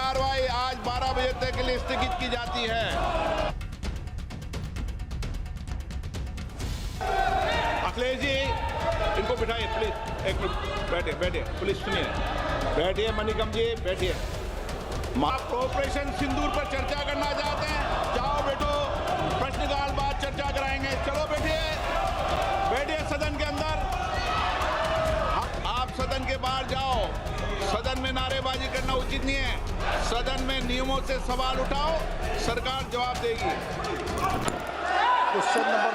कार्रवाई आज 12 बजे तक के लिए स्थगित की जाती है। अखिलेश जी, इनको बिठाइए प्लीज, एक मिनट बैठिए, बैठिए, पुलिस सुनिए, बैठिए। मनिकम जी बैठिए। आप ऑपरेशन सिंदूर पर चर्चा करना चाहते हैं? जाओ बैठो, प्रश्नकाल बाद चर्चा कराएंगे। चलो बैठिए, बैठिए सदन के अंदर। आप सदन के बाहर जाओ। सदन में नारेबाजी करना उचित नहीं है। सदन में नियमों से सवाल उठाओ, सरकार जवाब देगी। Question number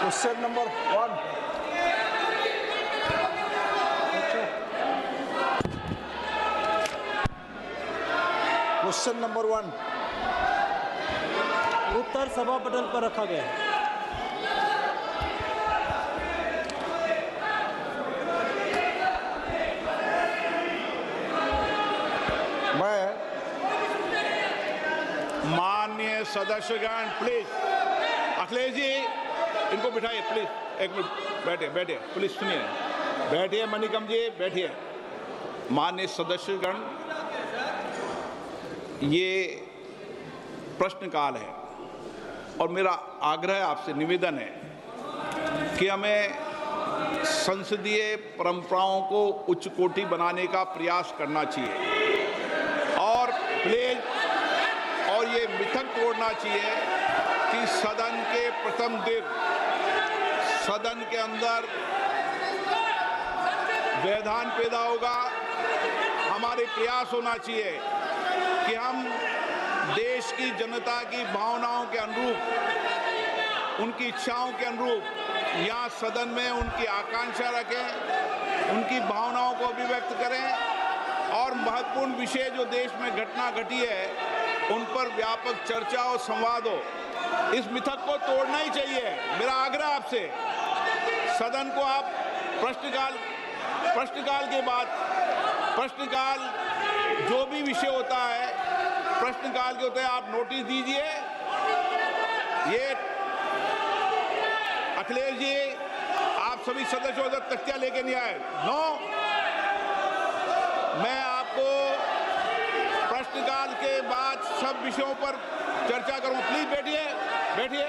question number 1। Question number 1 उत्तर सभा पटल पर रखा गया है। मैं माननीय सदस्यगण प्लीज, अखिलेश जी इनको बिठाइए प्लीज, एक मिनट बैठिए, बैठिए, पुलिस सुनिए, बैठिए। मनिकम जी बैठिए। माननीय सदस्यगण, ये प्रश्नकाल है और मेरा आग्रह आपसे निवेदन है कि हमें संसदीय परंपराओं को उच्च कोटि बनाने का प्रयास करना चाहिए और प्लीज, और ये मिथक तोड़ना चाहिए कि सदन के प्रथम दिन सदन के अंदर व्यवधान पैदा होगा। हमारे प्रयास होना चाहिए कि हम देश की जनता की भावनाओं के अनुरूप, उनकी इच्छाओं के अनुरूप यहाँ सदन में उनकी आकांक्षा रखें, उनकी भावनाओं को अभिव्यक्त करें और महत्वपूर्ण विषय जो देश में घटना घटी है उन पर व्यापक चर्चा और संवाद हो। इस मिथक को तोड़ना ही चाहिए। मेरा आग्रह आपसे, सदन को आप प्रश्नकाल के बाद, प्रश्नकाल जो भी विषय होता है प्रश्नकाल के होते हैं, आप नोटिस दीजिए। ये अखिलेश जी, आप सभी सदस्यों उधर तख्तियां लेके नहीं आए। नो, मैं आपको प्रश्नकाल के बाद सब विषयों पर चर्चा करूं। प्लीज बैठिए, बैठिए।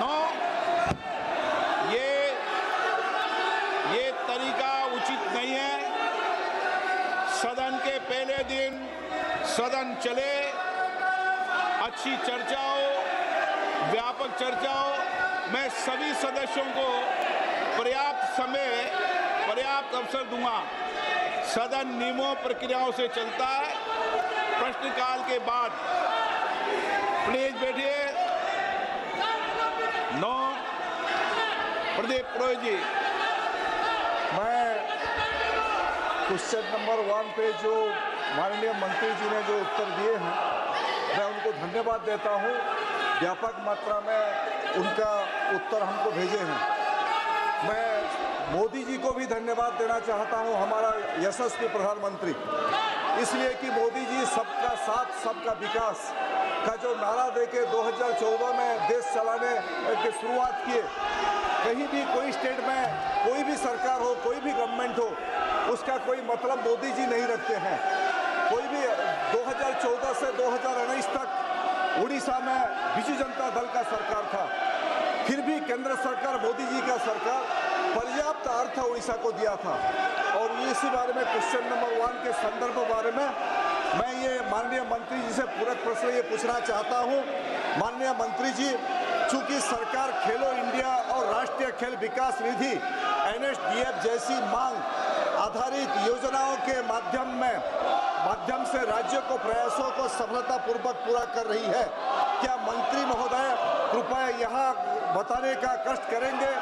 नो, ये तरीका उचित नहीं है। सदन के पहले दिन सदन चले, अच्छी चर्चा हो, व्यापक चर्चा हो। मैं सभी सदस्यों को पर्याप्त समय, पर्याप्त अवसर दूंगा। सदन नियमों प्रक्रियाओं से चलता है। प्रश्नकाल के बाद प्लीज बैठिए। नो, प्रदीप पुरोहित जी। मैं क्वेश्चन नंबर 1 पे जो माननीय मंत्री जी ने जो उत्तर दिए हैं, मैं उनको धन्यवाद देता हूं। व्यापक मात्रा में उनका उत्तर हमको भेजे हैं। मैं मोदी जी को भी धन्यवाद देना चाहता हूं, हमारा यशस्वी प्रधानमंत्री, इसलिए कि मोदी जी सबका साथ सबका विकास का जो नारा देके 2014 में देश चलाने की शुरुआत किए। कहीं भी कोई स्टेट में कोई भी सरकार हो, कोई भी गवर्नमेंट हो, उसका कोई मतलब मोदी जी नहीं रखते हैं। कोई भी 2014 से 2019 तक उड़ीसा में बीजू जनता दल का सरकार था, फिर भी केंद्र सरकार, मोदी जी का सरकार पर्याप्त अर्थ उड़ीसा को दिया था। और इसी बारे में क्वेश्चन नंबर 1 के संदर्भ बारे में मैं ये माननीय मंत्री जी से पूरक प्रश्न ये पूछना चाहता हूँ। माननीय मंत्री जी, चूंकि सरकार खेलो इंडिया और राष्ट्रीय खेल विकास निधि NSDF जैसी मांग आधारित योजनाओं के माध्यम से राज्यों को प्रयासों को सफलतापूर्वक पूरा कर रही है, क्या मंत्री महोदय कृपया यहाँ बताने का कष्ट करेंगे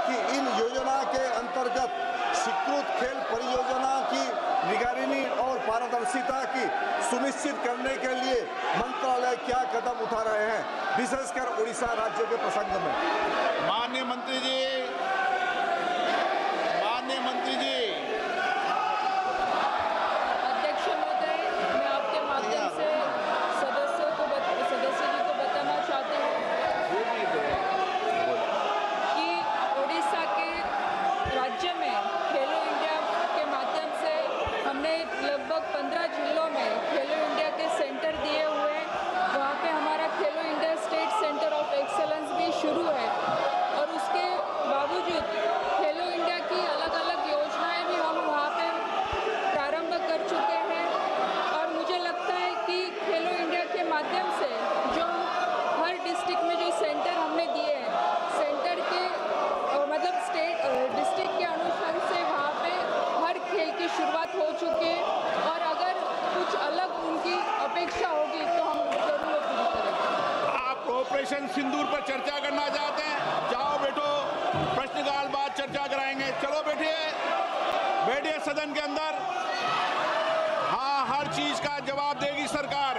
कि इन योजना के अंतर्गत स्वीकृत खेल परियोजना की निगरानी और पारदर्शिता की सुनिश्चित करने के लिए मंत्रालय क्या कदम उठा रहे हैं, विशेषकर उड़ीसा राज्य के प्रसंग में? माननीय मंत्री जी, अध्यक्ष महोदय, मैं आपके माध्यम से सदस्य जी को बताना चाहती हूँ कि राज्य में खेलो इंडिया के माध्यम से हमने लगभग 15 जिलों में खेलो इंडिया के सेंटर दिए हुए हैं। वहाँ पे हमारा खेलो India state centre of excellence भी शुरू है और उसके बावजूद खेलो इंडिया की अलग अलग योजनाएं भी हम वहाँ पे प्रारंभ कर चुके हैं। और मुझे लगता है कि खेलो इंडिया के माध्यम से जो हर डिस्ट्रिक्ट में जो सेंटर हमने दिए हैं, सेंटर के मतलब स्टेट डिस्ट्रिक्ट के अनुसार से वहाँ पे हर खेल की शुरुआत हो चुकी है और अगर कुछ अलग उनकी अपेक्षा होगी तो हम जरूर वो पूरी करेंगे। आप ऑपरेशन सिंदूर पर चर्चा करना चाहते हैं? जाओ बैठो, प्रश्नकाल बाद चर्चा कराएंगे। चलो बैठिए, बैठिए सदन के अंदर। हाँ, हर चीज का जवाब देगी सरकार,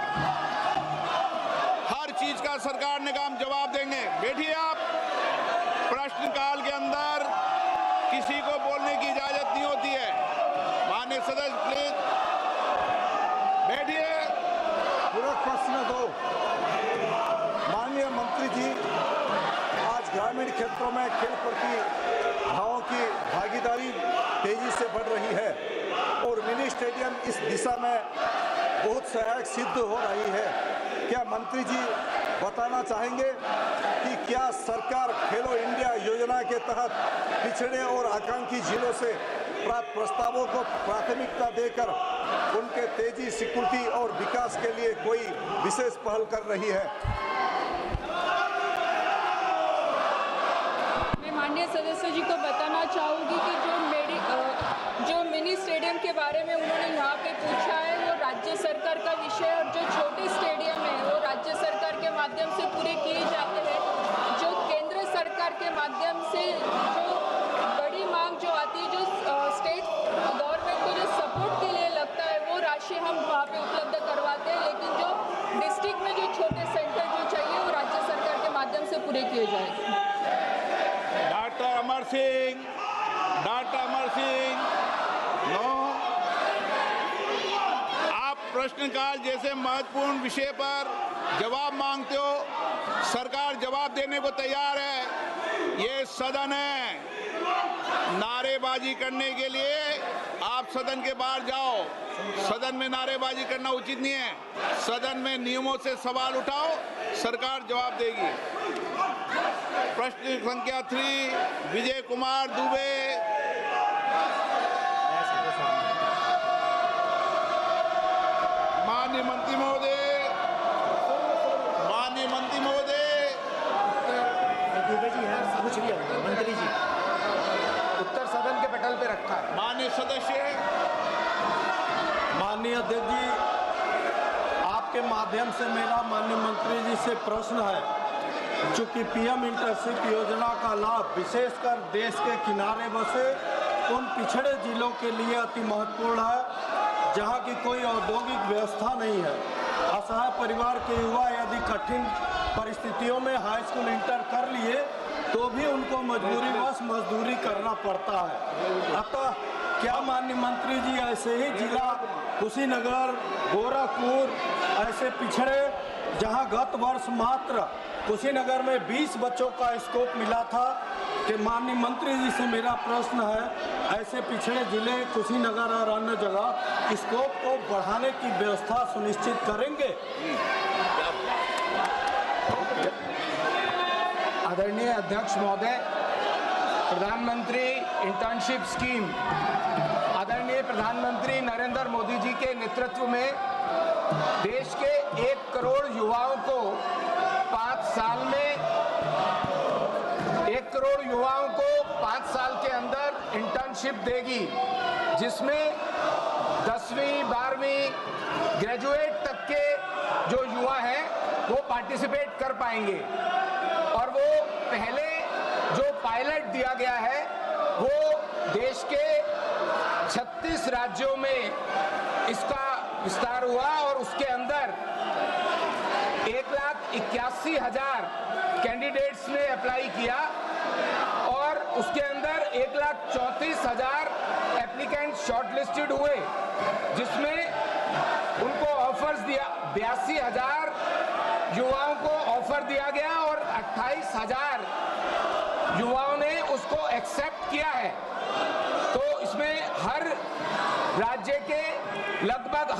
हर चीज का सरकार ने काम जवाब देंगे। बैठिए आप। प्रश्नकाल के अंदर किसी को बोलने की इजाजत नहीं होती है। माननीय सदस्य प्लीज बैठिए। पूरक प्रश्न 2। माननीय मंत्री जी, आज ग्रामीण क्षेत्रों में खेल प्रतिभाओं की भागीदारी तेजी से बढ़ रही है और मिनी स्टेडियम इस दिशा में बहुत सहायक सिद्ध हो रही है। क्या मंत्री जी बताना चाहेंगे कि क्या सरकार खेलो इंडिया योजना के तहत पिछड़े और आकांक्षी जिलों से प्राप्त प्रस्तावों को प्राथमिकता देकर उनके तेजी, सिक्योरिटी और विकास के लिए कोई विशेष पहल कर रही है? मैं माननीय सदस्य जी को बताना चाहूँगी कि जो मिनी स्टेडियम के बारे में उन्होंने यहाँ पे पूछा है वो राज्य सरकार का विषय है और जो छोटे स्टेडियम है वो राज्य सरकार के माध्यम से पूरे किए जाते हैं। जो केंद्र सरकार के माध्यम से जो बड़ी मांग जो आती है, जो स्टेट गवर्नमेंट को जो सपोर्ट के लिए लगता है वो राशि हम वहाँ पे उपलब्ध करवाते हैं। लेकिन जो डिस्ट्रिक्ट में जो छोटे सेंटर जो चाहिए वो राज्य सरकार के माध्यम से पूरे किए जाएंगे। Doctor Amar Singh, doctor Amar Singh, no. आप प्रश्नकाल जैसे महत्वपूर्ण विषय पर जवाब मांगते हो, सरकार जवाब देने को तैयार है। ये सदन है, नारेबाजी करने के लिए आप सदन के बाहर जाओ। सदन में नारेबाजी करना उचित नहीं है। सदन में नियमों से सवाल उठाओ, सरकार जवाब देगी। प्रश्न संख्या 3, विजय कुमार दुबे। माननीय मंत्री महोदय, माननीय मंत्री महोदय। दुबे जी हैं, पूछ लिया मंत्री जी। उत्तर सदन के पटल पे रखा है। माननीय सदस्य। माननीय अध्यक्ष जी, आपके माध्यम से मेरा माननीय मंत्री जी से प्रश्न है। चूँकि पीएम इंटर्नशिप योजना का लाभ विशेषकर देश के किनारे बसे उन पिछड़े जिलों के लिए अति महत्वपूर्ण है जहां की कोई औद्योगिक व्यवस्था नहीं है। असहाय परिवार के युवा यदि कठिन परिस्थितियों में हाई स्कूल इंटर कर लिए तो भी उनको मजबूरीवश मजदूरी करना पड़ता है। अतः क्या माननीय मंत्री जी ऐसे ही जिला कुशीनगर, गोरखपुर ऐसे पिछड़े जहां गत वर्ष मात्र कुशीनगर में 20 बच्चों का स्कोप मिला था कि माननीय मंत्री जी से मेरा प्रश्न है, ऐसे पिछड़े जिले कुशीनगर और अन्य जगह स्कोप को बढ़ाने की व्यवस्था सुनिश्चित करेंगे? आदरणीय अध्यक्ष महोदय, प्रधानमंत्री इंटर्नशिप स्कीम आदरणीय प्रधानमंत्री नरेंद्र मोदी जी के नेतृत्व में देश के 1 करोड़ युवाओं को 5 साल में 1 करोड़ युवाओं को 5 साल के अंदर इंटर्नशिप देगी, जिसमें 10वीं 12वीं ग्रेजुएट तक के जो युवा हैं वो पार्टिसिपेट कर पाएंगे। और वो पहले जो पायलट दिया गया है वो देश के 36 राज्यों में इसका विस्तार हुआ और उसके अंदर 1,81,000 कैंडिडेट्स ने अप्लाई किया और उसके अंदर 1,34,000 एप्लीकेंट शॉर्टलिस्टेड हुए, जिसमें उनको ऑफर्स दिया 82,000 युवाओं को ऑफर दिया गया और 28,000 युवाओं ने उसको एक्सेप्ट किया है। तो इसमें हर राज्य के लगभग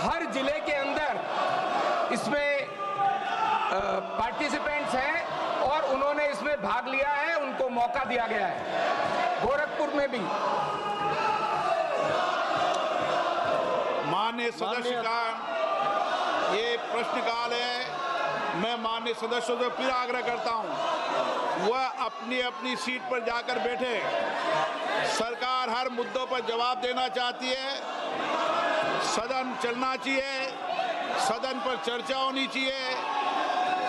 हर जिले के अंदर इसमें पार्टिसिपेंट्स हैं और उन्होंने इसमें भाग लिया है, उनको मौका दिया गया है। गोरखपुर में भी माननीय सदस्य का ये प्रश्नकाल है। मैं माननीय सदस्यों से फिर आग्रह करता हूं, वह अपनी अपनी सीट पर जाकर बैठे। सरकार हर मुद्दों पर जवाब देना चाहती है। सदन चलना चाहिए, सदन पर चर्चा होनी चाहिए,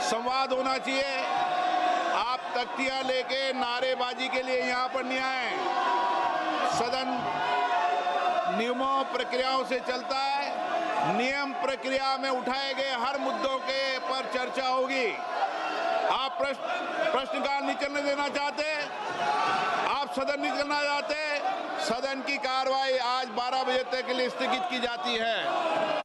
संवाद होना चाहिए। आप तख्तियां लेके नारेबाजी के लिए यहाँ पर नहीं आए। सदन नियमों प्रक्रियाओं से चलता है। नियम प्रक्रिया में उठाए गए हर मुद्दों के पर चर्चा होगी। आप प्रश्नकाल नहीं चलने देना चाहते, आप सदन नहीं चलना चाहते, सदन की कार्रवाई आज 12 बजे तक के लिए स्थगित की जाती है।